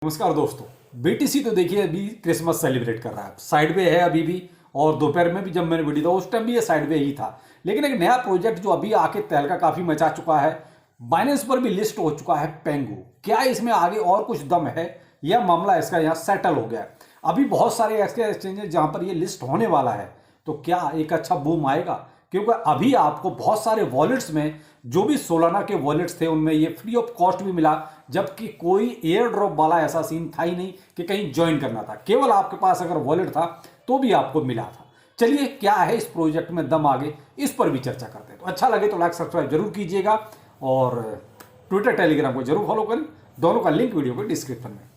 नमस्कार दोस्तों। बीटीसी तो देखिए अभी क्रिसमस सेलिब्रेट कर रहा है, साइड वे है अभी भी। और दोपहर में भी जब मैंने वीडियो था उस टाइम भी ये साइड वे ही था। लेकिन एक नया प्रोजेक्ट जो अभी आके तहलका काफी मचा चुका है, बाइनेंस पर भी लिस्ट हो चुका है, पेंगू। क्या इसमें आगे और कुछ दम है या मामला इसका यहाँ सेटल हो गया है? अभी बहुत सारे ऐसे एक्सचेंजेस जहां पर ये लिस्ट होने वाला है, तो क्या एक अच्छा बूम आएगा? क्योंकि अभी आपको बहुत सारे वॉलेट्स में जो भी सोलाना के वॉलेट्स थे उनमें ये फ्री ऑफ कॉस्ट भी मिला, जबकि कोई एयर ड्रॉप वाला ऐसा सीन था ही नहीं कि कहीं ज्वाइन करना था। केवल आपके पास अगर वॉलेट था तो भी आपको मिला था। चलिए, क्या है इस प्रोजेक्ट में दम, आगे इस पर भी चर्चा करते हैं। तो अच्छा लगे तो लाइक सब्सक्राइब जरूर कीजिएगा और ट्विटर टेलीग्राम को जरूर फॉलो करें, दोनों का लिंक वीडियो के डिस्क्रिप्शन में।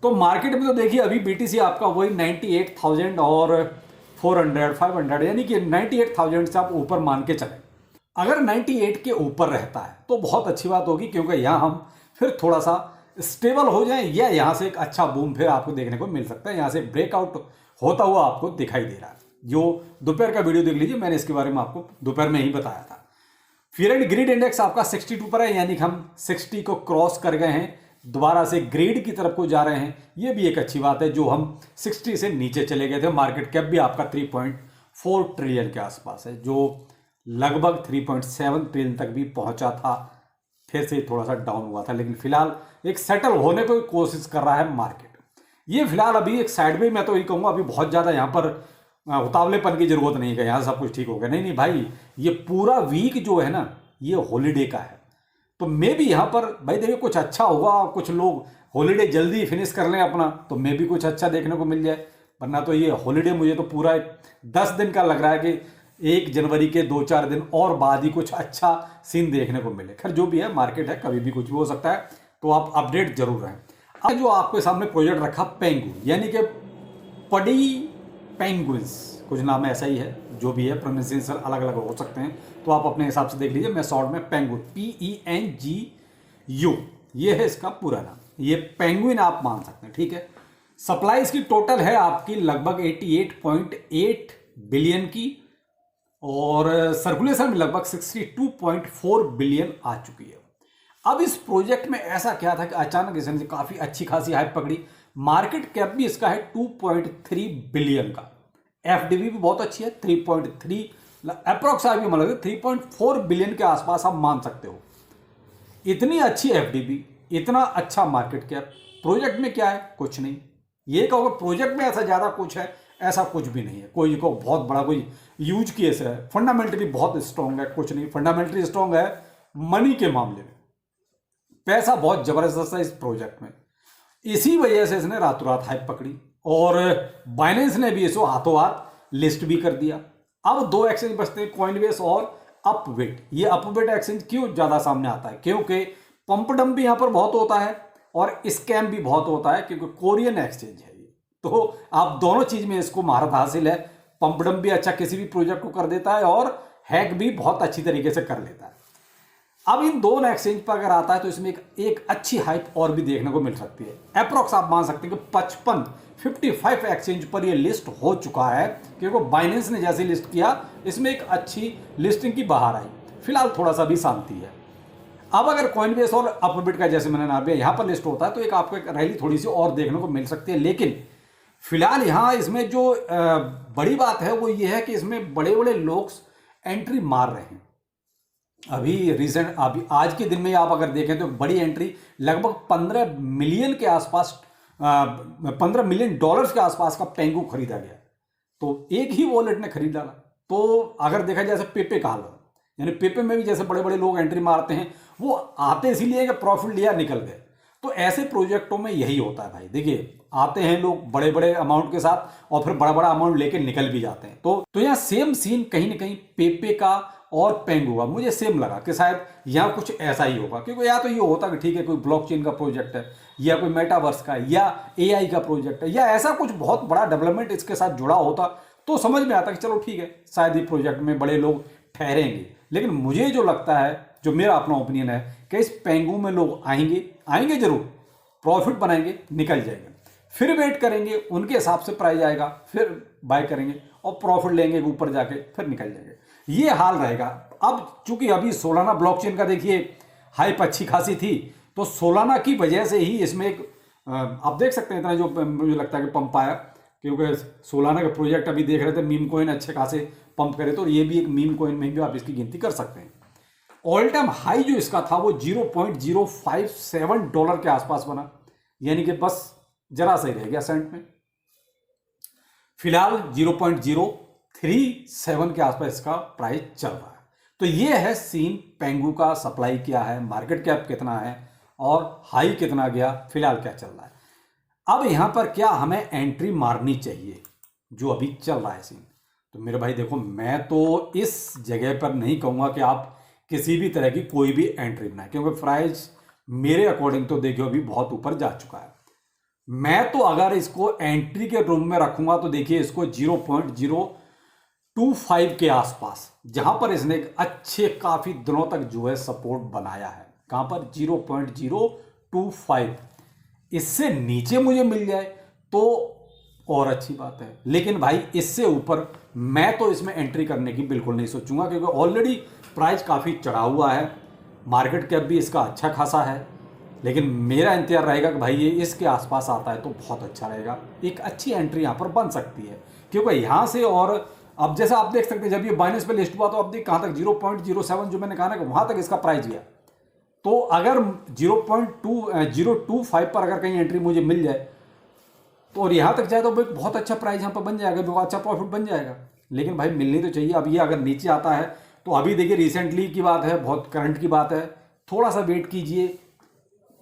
तो मार्केट में तो देखिए अभी बीटीसी आपका वही 98,000 और 400 500 यानी कि 98,000 से आप ऊपर मान के चलें। अगर 98 के ऊपर रहता है तो बहुत अच्छी बात होगी, क्योंकि यहाँ हम फिर थोड़ा सा स्टेबल हो जाएं या यहाँ से एक अच्छा बूम फिर आपको देखने को मिल सकता है। यहाँ से ब्रेकआउट होता हुआ आपको दिखाई दे रहा है। जो दोपहर का वीडियो देख लीजिए, मैंने इसके बारे में आपको दोपहर में ही बताया था। फियर एंड ग्रीड इंडेक्स आपका 62 पर है, यानी कि हम 60 को क्रॉस कर गए हैं, दोबारा से ग्रीड की तरफ को जा रहे हैं। ये भी एक अच्छी बात है। जो हम 60 से नीचे चले गए थे, मार्केट कैप भी आपका 3.4 ट्रिलियन के आसपास है, जो लगभग 3.7 ट्रिलियन तक भी पहुंचा था। फिर से थोड़ा सा डाउन हुआ था, लेकिन फिलहाल एक सेटल होने की कोशिश कर रहा है मार्केट। ये फिलहाल अभी एक साइड में, मैं तो ये कहूँगा अभी बहुत ज़्यादा यहाँ पर उतावलेपन की जरूरत नहीं है, यहाँ सब कुछ ठीक हो गया। नहीं नहीं भाई, ये पूरा वीक जो है ना, ये हॉलीडे का है। तो मे भी यहाँ पर भाई देखिए कुछ अच्छा होगा, कुछ लोग हॉलीडे जल्दी फिनिश कर लें अपना, तो मे भी कुछ अच्छा देखने को मिल जाए। वरना तो ये हॉलीडे मुझे तो पूरा 10 दिन का लग रहा है कि 1 जनवरी के 2-4 दिन और बाद ही कुछ अच्छा सीन देखने को मिले। खैर जो भी है, मार्केट है, कभी भी कुछ भी हो सकता है, तो आप अपडेट जरूर रहें। अब जो आपके सामने प्रोजेक्ट रखा पेंगू, यानी कि पडी पेंगुइन्स, कुछ नाम ऐसा ही है, जो भी है प्रोनाउंसिएशन अलग अलग हो सकते हैं, तो आप अपने हिसाब से देख लीजिए। मैं शॉर्ट में पेंगू, PENGU, ये है इसका पूरा नाम। ये पेंगुइन आप मान सकते हैं, ठीक है। सप्लाई इसकी टोटल है आपकी लगभग 88.8 बिलियन की, और सर्कुलेशन में लगभग 62.4 बिलियन आ चुकी है। अब इस प्रोजेक्ट में ऐसा क्या था कि अचानक इसने काफी अच्छी खासी हाइप पकड़ी। मार्केट कैप भी इसका है 2.3 बिलियन का, एफडीबी भी बहुत अच्छी है, 3.3 अप्रोक्स भी मतलब 3.4 बिलियन के आसपास आप मान सकते हो। इतनी अच्छी एफडीबी, इतना अच्छा मार्केट कैप, प्रोजेक्ट में क्या है? कुछ नहीं। ये कहोगे प्रोजेक्ट में ऐसा ज्यादा कुछ है, ऐसा कुछ भी नहीं है। कोई को बहुत बड़ा कोई यूज केस है, फंडामेंटली बहुत स्ट्रांग है, कुछ नहीं। फंडामेंटली स्ट्रांग है मनी के मामले में, पैसा बहुत जबरदस्त है इस प्रोजेक्ट में। इसी वजह से इसने रातों रात हाइप पकड़ी, और बाइनेंस ने भी इसको हाथों हाथ लिस्ट भी कर दिया। अब 2 एक्सचेंज बचते हैं, कॉइनबेस और अपबिट। ये अपबिट एक्सचेंज क्यों ज्यादा सामने आता है? क्योंकि पंप डंप भी यहां पर बहुत होता है और स्कैम भी बहुत होता है, क्योंकि कोरियन एक्सचेंज है ये। तो आप दोनों चीज में इसको महारत हासिल है। पंप डंप भी अच्छा किसी भी प्रोजेक्ट को कर देता है, और हैक भी बहुत अच्छी तरीके से कर लेता है। अब इन दोनों एक्सचेंज पर अगर आता है तो इसमें एक अच्छी हाइप और भी देखने को मिल सकती है। अप्रोक्स आप मान सकते हैं कि 55 एक्सचेंज पर ये लिस्ट हो चुका है, क्योंकि बाइनेंस ने जैसे लिस्ट किया, इसमें एक अच्छी लिस्टिंग की बाहर आई। फिलहाल थोड़ा सा भी शांति है। अब अगर कॉइनबेस और अपबिट का जैसे मैंने नाम दिया यहां पर लिस्ट होता है, तो एक आपको एक रैली थोड़ी सी और देखने को मिल सकती है। लेकिन फिलहाल यहां इसमें जो बड़ी बात है वो ये है कि इसमें बड़े बड़े लोग एंट्री मार रहे हैं। अभी आज के दिन में आप अगर देखें तो बड़ी एंट्री लगभग 15 मिलियन के आसपास, 15 मिलियन डॉलर्स के आसपास का पेंगू खरीदा गया। तो एक ही वॉलेट ने खरीद डाला। तो अगर देखा जाए जैसे पेपे का हाल है, यानी पेपे में भी जैसे बड़े बड़े लोग एंट्री मारते हैं, वो आते इसीलिए कि प्रॉफिट लिया निकल गए। तो ऐसे प्रोजेक्टों में यही होता है भाई। देखिए, आते हैं लोग बड़े बड़े अमाउंट के साथ और फिर बड़ा बड़ा अमाउंट लेके निकल भी जाते हैं। तो यहाँ सेम सीन कहीं ना कहीं पेपे का और पेंगू का मुझे सेम लगा कि शायद यहाँ कुछ ऐसा ही होगा। क्योंकि या तो ये होता कि ठीक है कोई ब्लॉकचेन का प्रोजेक्ट है, या कोई मेटावर्स का, या एआई का प्रोजेक्ट है, या ऐसा कुछ बहुत बड़ा डेवलपमेंट इसके साथ जुड़ा होता, तो समझ में आता कि चलो ठीक है, शायद ये प्रोजेक्ट में बड़े लोग ठहरेंगे। लेकिन मुझे जो लगता है, जो मेरा अपना ओपिनियन है, कि इस पेंगू में लोग आएंगे जरूर, प्रॉफिट बनाएंगे, निकल जाएंगे, फिर वेट करेंगे, उनके हिसाब से प्राइस आएगा, फिर बाय करेंगे और प्रॉफिट लेंगे ऊपर जाके, फिर निकल जाएंगे। ये हाल रहेगा। अब चूंकि अभी सोलाना ब्लॉकचेन का देखिए हाइप अच्छी खासी थी, तो सोलाना की वजह से ही इसमें एक आप देख सकते हैं इतना जो मुझे लगता है कि पंप आया, क्योंकि सोलाना का प्रोजेक्ट अभी देख रहे थे, मीम कोइन अच्छे खासे पंप करे, तो ये भी एक मीम कोइन में भी आप इसकी गिनती कर सकते हैं। ऑल टाइम हाई जो इसका था वो $0.057 के आसपास बना, यानी कि बस जरा सा ही रह गया सेंट में। फिलहाल 0.037 के आसपास इसका प्राइस चल रहा है। तो ये है सीन पेंगू का। सप्लाई क्या है, मार्केट कैप कितना है और हाई कितना गया, फिलहाल क्या चल रहा है। अब यहां पर क्या हमें एंट्री मारनी चाहिए जो अभी चल रहा है सीन? तो मेरे भाई देखो, मैं तो इस जगह पर नहीं कहूंगा कि आप किसी भी तरह की कोई भी एंट्री बनाए, क्योंकि प्राइस मेरे अकॉर्डिंग तो देखियो अभी बहुत ऊपर जा चुका है। मैं तो अगर इसको एंट्री के रूम में रखूंगा तो देखिए इसको 0.025 के आसपास, जहां पर इसने अच्छे काफी दिनों तक जो है सपोर्ट बनाया है, कहां पर 0.025। इससे नीचे मुझे मिल जाए तो और अच्छी बात है, लेकिन भाई इससे ऊपर मैं तो इसमें एंट्री करने की बिल्कुल नहीं सोचूंगा, क्योंकि ऑलरेडी प्राइस काफी चढ़ा हुआ है, मार्केट कैप भी इसका अच्छा खासा है। लेकिन मेरा इंतजार रहेगा कि भाई ये इसके आसपास आता है तो बहुत अच्छा रहेगा, एक अच्छी एंट्री यहाँ पर बन सकती है। क्योंकि यहाँ से, और अब जैसा आप देख सकते हैं जब ये बाइनेंस पे लिस्ट हुआ तो अब देख कहाँ तक 0.07 जो मैंने कहा ना कि वहाँ तक इसका प्राइस गया। तो अगर 0.025 पर अगर कहीं एंट्री मुझे मिल जाए तो और यहाँ तक जाए तो बहुत अच्छा प्राइस यहाँ पर बन जाएगा, बहुत अच्छा प्रॉफिट बन जाएगा। लेकिन भाई मिलनी तो चाहिए। अब ये अगर नीचे आता है तो अभी देखिए रिसेंटली की बात है, बहुत करंट की बात है, थोड़ा सा वेट कीजिए,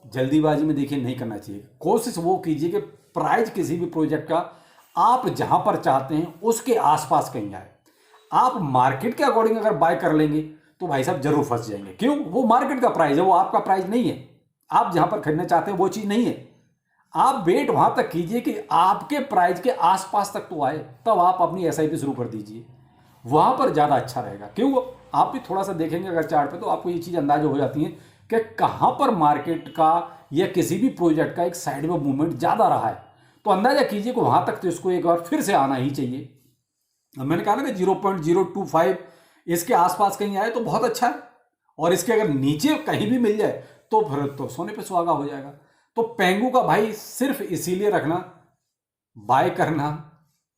जल्दीबाजी में देखिए नहीं करना चाहिए। कोशिश वो कीजिए कि प्राइस किसी भी प्रोजेक्ट का आप जहां पर चाहते हैं उसके आसपास कहीं आए। आप मार्केट के अकॉर्डिंग अगर बाय कर लेंगे तो भाई साहब जरूर फंस जाएंगे। क्यों? वो मार्केट का प्राइस है, वो आपका प्राइस नहीं है। आप जहां पर खरीदना चाहते हैं वो चीज नहीं है। आप वेट वहां तक कीजिए कि आपके प्राइस के आसपास तक तो आए, तब आप अपनी एसआईपी शुरू कर दीजिए, वहां पर ज्यादा अच्छा रहेगा। क्यों? आप भी थोड़ा सा देखेंगे अगर चार्ट पे तो आपको ये चीज अंदाजा हो जाती है कि कहां पर मार्केट का या किसी भी प्रोजेक्ट का एक साइड में मूवमेंट ज्यादा रहा है, तो अंदाजा कीजिए कि वहां तक तो इसको एक बार फिर से आना ही चाहिए। मैंने कहा ना कि 0.025 इसके आसपास कहीं आए तो बहुत अच्छा है, और इसके अगर नीचे कहीं भी मिल जाए तो फिर तो सोने पे सुहागा हो जाएगा। तो पेंगू का भाई सिर्फ इसीलिए रखना, बाय करना,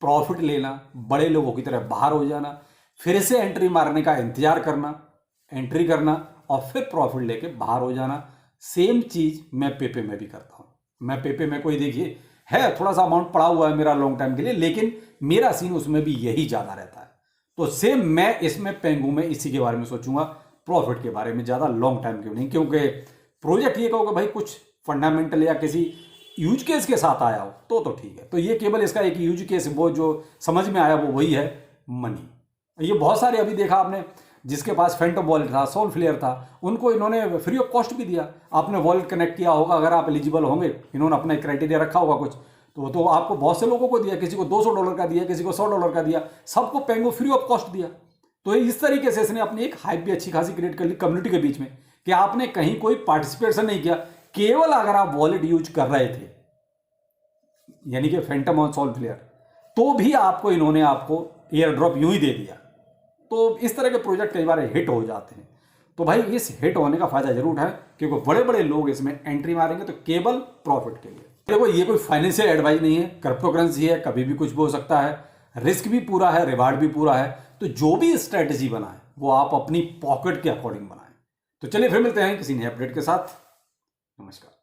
प्रॉफिट लेना, बड़े लोगों की तरह बाहर हो जाना, फिर से एंट्री मारने का इंतजार करना, एंट्री करना और फिर प्रॉफिट लेके बाहर हो जाना। सेम चीज मैं पेपे में भी करता हूं। मैं पेपे में कोई देखिए है थोड़ा सा अमाउंट पड़ा हुआ है मेरा लॉन्ग टाइम के लिए, लेकिन मेरा सीन उसमें भी यही ज्यादा रहता है। तो सेम मैं इसमें पेंगू में इसी के बारे में सोचूंगा, प्रॉफिट के बारे में ज्यादा, लॉन्ग टाइम क्यों नहीं। क्योंकि प्रोजेक्ट ये कहोगे भाई कुछ फंडामेंटल या किसी यूज केस के साथ आया हो तो ठीक है। तो ये केवल इसका एक यूज केस वो जो समझ में आया वो वही है, मनी। ये बहुत सारे अभी देखा आपने, जिसके पास फैंटम वॉलेट था, सोलफ्लेयर था, उनको इन्होंने फ्री ऑफ कॉस्ट भी दिया। आपने वॉलेट कनेक्ट किया होगा, अगर आप एलिजिबल होंगे, इन्होंने अपना क्राइटेरिया रखा होगा कुछ, तो आपको बहुत से लोगों को दिया, किसी को $200 का दिया, किसी को $100 का दिया, सबको पेंगो फ्री ऑफ कॉस्ट दिया। तो इस तरीके से इसने अपनी एक हाइप भी अच्छी खासी क्रिएट कर ली कम्युनिटी के बीच में, कि आपने कहीं कोई पार्टिसिपेशन नहीं किया, केवल अगर आप वॉलेट यूज कर रहे थे, यानी कि फैंटम और सोलफ्लेयर, तो भी आपको इन्होंने आपको एयर ड्रॉप यूं ही दे दिया। तो इस तरह के प्रोजेक्ट कई बार हिट हो जाते हैं। तो भाई इस हिट होने का फायदा जरूर उठाएं, क्योंकि बड़े बड़े लोग इसमें एंट्री मारेंगे तो केवल प्रॉफिट के लिए। देखो ये कोई फाइनेंशियल एडवाइस नहीं है, क्रिप्टो करेंसी है, कभी भी कुछ भी हो सकता है, रिस्क भी पूरा है, रिवार्ड भी पूरा है। तो जो भी स्ट्रेटेजी बनाए वो आप अपनी पॉकेट के अकॉर्डिंग बनाएं। तो चलिए फिर मिलते हैं किसी नए अपडेट के साथ। नमस्कार।